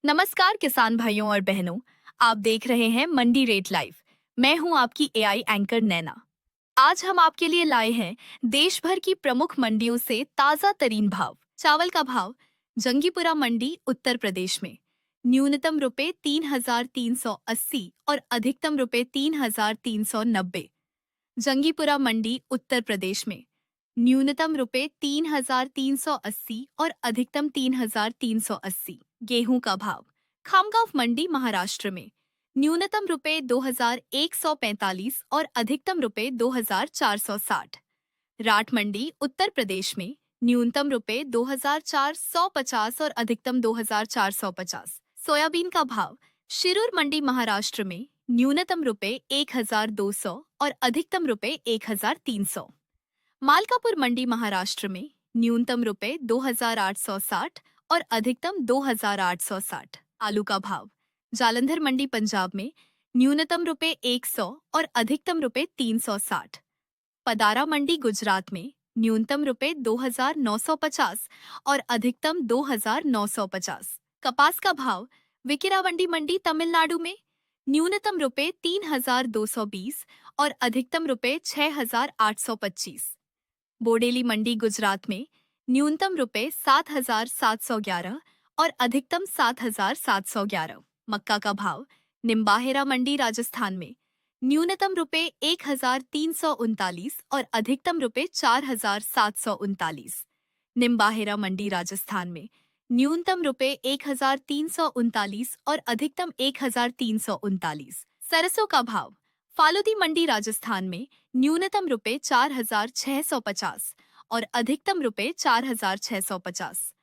नमस्कार किसान भाइयों और बहनों। आप देख रहे हैं मंडी रेट लाइव। मैं हूं आपकी एआई एंकर नैना। आज हम आपके लिए लाए हैं देश भर की प्रमुख मंडियों से ताजा तरीन भाव। चावल का भाव जंगीपुरा मंडी उत्तर प्रदेश में न्यूनतम रुपए 3,380 और अधिकतम रुपए 3,390। जंगीपुरा मंडी उत्तर प्रदेश में न्यूनतम रुपए 3,380 और अधिकतम 3,380। गेहूं का भाव खामगांव मंडी महाराष्ट्र में न्यूनतम रुपए 2,145 और अधिकतम रुपए 2,460। राठ मंडी उत्तर प्रदेश में न्यूनतम रुपए 2,450 और अधिकतम 2,450। सोयाबीन का भाव शिरूर मंडी महाराष्ट्र में न्यूनतम रुपए 1,200 और अधिकतम रुपए 1,300। मालकापुर मंडी महाराष्ट्र में न्यूनतम रुपए 2,860 और अधिकतम 2,860। आलू का भाव जालंधर मंडी पंजाब में न्यूनतम रुपए 100 और अधिकतम रुपए 360। पदारा मंडी गुजरात में न्यूनतम रुपए 2,950 और अधिकतम 2,950। कपास का भाव विकिरावंडी मंडी तमिलनाडु में न्यूनतम रुपए 3,220 और अधिकतम रुपए 6,825। बोडेली मंडी गुजरात में न्यूनतम रुपए 7,711 और अधिकतम 7,711। मक्का का भाव निम्बाहेरा मंडी राजस्थान में न्यूनतम रुपए 1,339 और अधिकतम रुपए 4,739। निम्बाहेरा मंडी राजस्थान में न्यूनतम रुपए 1,339 और अधिकतम 1,339। सरसों का भाव फालूदी मंडी राजस्थान में न्यूनतम रुपए 4,650 और अधिकतम रुपए 4,650।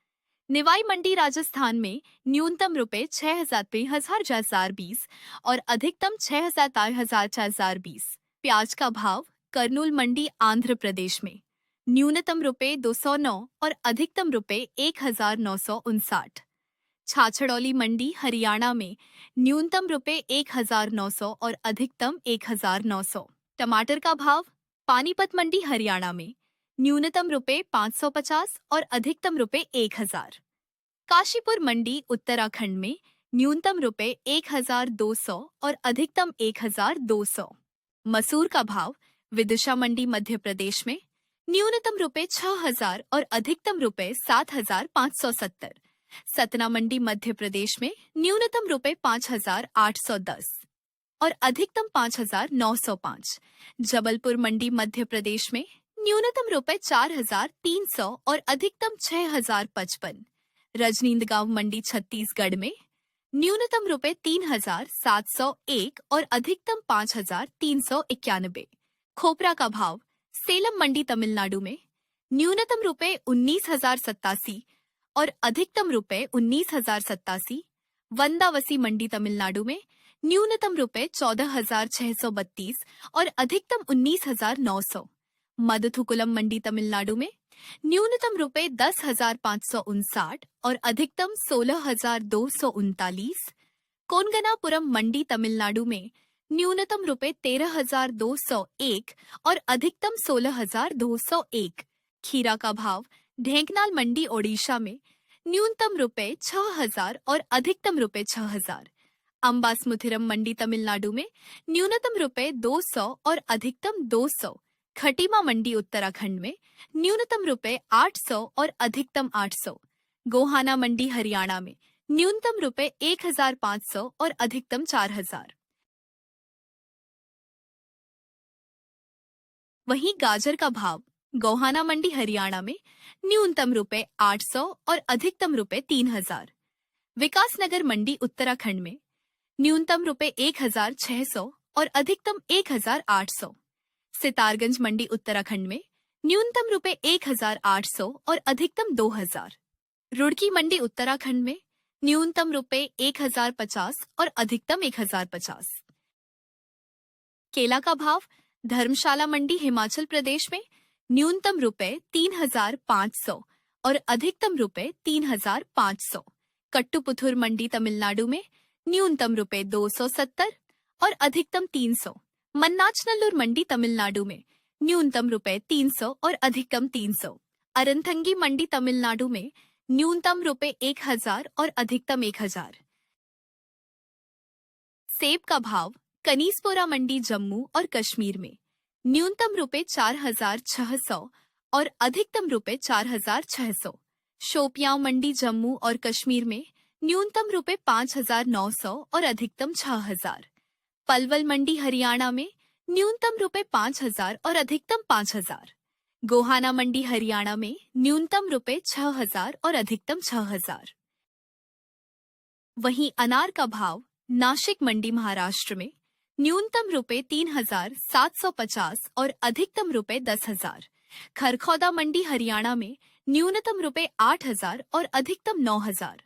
निवाई मंडी राजस्थान में न्यूनतम रुपए 6,020 और अधिकतम 6,020। प्याज का भाव करनूल मंडी आंध्र प्रदेश में न्यूनतम रुपए 209 और अधिकतम रुपए 1,959। छाछड़ौली मंडी हरियाणा में न्यूनतम रुपए 1,900 और अधिकतम 1,900। टमाटर का भाव पानीपत मंडी हरियाणा में न्यूनतम रुपए 550 और अधिकतम रुपए 1,000। काशीपुर मंडी उत्तराखंड में न्यूनतम रुपए 1,200 और अधिकतम 1,200। मसूर का भाव विदिशा मंडी मध्य प्रदेश में न्यूनतम रुपए 6,000 और अधिकतम रुपए 7,570। सतना मंडी मध्य प्रदेश में न्यूनतम रुपए 5,810 और अधिकतम 5,905। जबलपुर मंडी मध्य प्रदेश में न्यूनतम रुपए 4,300 और अधिकतम 6,055। रजनींदगांव मंडी छत्तीसगढ़ में न्यूनतम रुपए 3,701 और अधिकतम 5,391। खोपरा का भाव सेलम मंडी तमिलनाडु में न्यूनतम रुपए 19,087 और अधिकतम रुपए 19,087। वंदावसी मंडी तमिलनाडु में न्यूनतम रुपए 14,632 और अधिकतम 19,900। मधुथुकुलम मंडी तमिलनाडु में न्यूनतम रुपए 10,559 और अधिकतम 16,239। कोनगनापुरम मंडी तमिलनाडु में न्यूनतम रुपए 13,201 और अधिकतम 16,201। खीरा का भाव ढेंकनाल मंडी ओडिशा में न्यूनतम रुपए 6,000 और अधिकतम रुपए 6,000। अम्बासमुथिरम मंडी तमिलनाडु में न्यूनतम रुपए 200 और अधिकतम 200। खटीमा मंडी उत्तराखंड में न्यूनतम रुपए 800 और अधिकतम 800। गोहाना मंडी हरियाणा में न्यूनतम रुपए 1,500 और अधिकतम 4,000। वहीं गाजर का भाव गोहाना मंडी हरियाणा में न्यूनतम रुपए 800 और अधिकतम रुपए 3,000। विकासनगर मंडी उत्तराखंड में न्यूनतम रुपए 1,600 और अधिकतम 1,800। सितारगंज मंडी उत्तराखंड में न्यूनतम रुपए 1,800 और अधिकतम 2,000। रुड़की मंडी उत्तराखंड में न्यूनतम रुपए 1,050 और अधिकतम 1,050। केला का भाव धर्मशाला मंडी हिमाचल प्रदेश में न्यूनतम रुपए 3,500 और अधिकतम रुपए 3,500। कट्टुपुथुर मंडी तमिलनाडु में न्यूनतम रुपए 270 और अधिकतम 300। मन्नाचनल्लूर मंडी तमिलनाडु में न्यूनतम रुपए 300 और अधिकतम 300। अरनथंगी मंडी तमिलनाडु में न्यूनतम रुपए 1,000 और अधिकतम 1,000। सेब का भाव कनीसपोरा मंडी जम्मू और कश्मीर में न्यूनतम रुपए 4,600 और अधिकतम रुपए 4,600। शोपियां मंडी जम्मू और कश्मीर में न्यूनतम रुपए 5,900 और अधिकतम 6,000। पलवल मंडी हरियाणा में न्यूनतम रुपए 5,000 और अधिकतम 5,000। गोहाना मंडी हरियाणा में न्यूनतम रुपए 6,000 और अधिकतम 6,000। वहीं अनार का भाव नाशिक मंडी महाराष्ट्र में न्यूनतम रुपए 3,750 और अधिकतम रुपए 10,000। खरखौदा मंडी हरियाणा में न्यूनतम रुपए 8,000 और अधिकतम 9,000।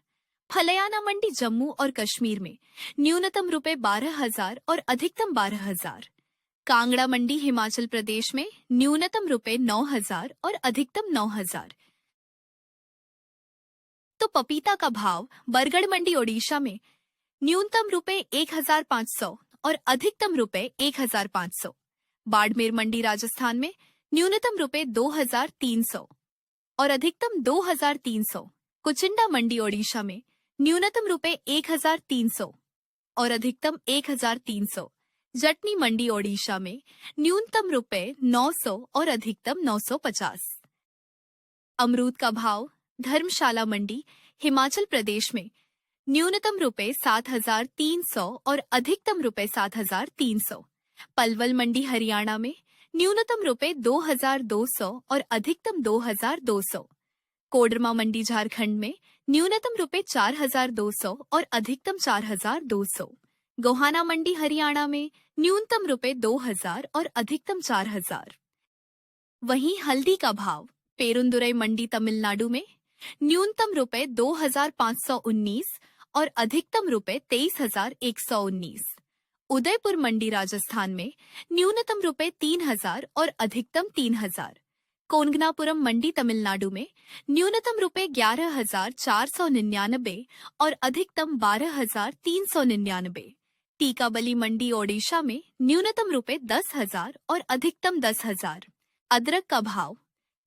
फलयाना मंडी जम्मू और कश्मीर में न्यूनतम रुपए 12,000 और अधिकतम 12,000। कांगड़ा मंडी हिमाचल प्रदेश में न्यूनतम रुपए 9,000 और अधिकतम 9,000। तो पपीता का भाव बरगढ़ मंडी ओडिशा में न्यूनतम रुपए 1,500 और अधिकतम रुपए 1,500। बाड़मेर मंडी राजस्थान में न्यूनतम रुपए 2,300 और अधिकतम 2,300। कुचिंडा मंडी ओडिशा में न्यूनतम रुपए 1,300 और अधिकतम 1,300। जटनी मंडी ओडिशा में न्यूनतम रुपए 900 और अधिकतम 950। अमरूद का भाव धर्मशाला मंडी हिमाचल प्रदेश में न्यूनतम रुपए 7,300 और अधिकतम रुपए 7,300। पलवल मंडी हरियाणा में न्यूनतम रुपए 2,200 और अधिकतम 2,200। कोडरमा मंडी झारखंड में न्यूनतम रुपए 4,200 और अधिकतम 4,200। गोहाना मंडी हरियाणा में न्यूनतम रुपए 2,000 और अधिकतम 4,000। वहीं हल्दी का भाव पेरुंदुरई मंडी तमिलनाडु में न्यूनतम रुपए 2,519 और अधिकतम रुपए 23,119। उदयपुर मंडी राजस्थान में न्यूनतम रुपए 3,000 और अधिकतम 3,000। कोंगनापुरम मंडी तमिलनाडु में न्यूनतम रुपए 11,499 और अधिकतम 12,399। टीकाबली मंडी ओडिशा में न्यूनतम रुपए 10,000 और अधिकतम 10,000। अदरक का भाव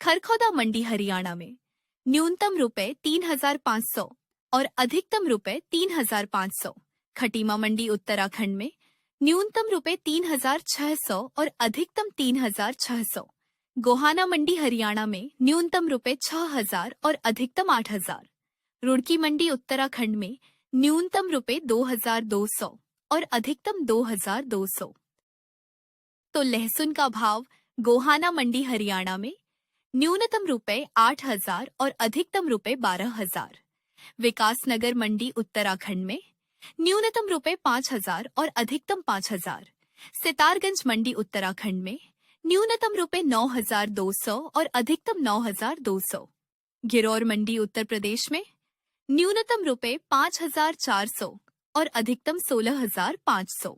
खरखौदा मंडी हरियाणा में न्यूनतम रुपए 3,500 और अधिकतम रुपए 3,500। खटीमा मंडी उत्तराखंड में न्यूनतम रुपए 3,600 और अधिकतम 3,600। गोहाना मंडी हरियाणा में न्यूनतम रुपए 6,000 और अधिकतम 8,000। रुड़की मंडी उत्तराखंड में न्यूनतम रुपए 2,200 और अधिकतम 2,200। तो लहसुन का भाव गोहाना मंडी हरियाणा में न्यूनतम रुपए 8,000 और अधिकतम रुपए 12,000। विकासनगर मंडी उत्तराखंड में न्यूनतम रुपए 5,000 और अधिकतम 5,000। सितारगंज मंडी उत्तराखंड में न्यूनतम रुपए 9,200 और अधिकतम 9,200। गिरौर मंडी उत्तर प्रदेश में न्यूनतम रुपए 5,400 और अधिकतम 16,500।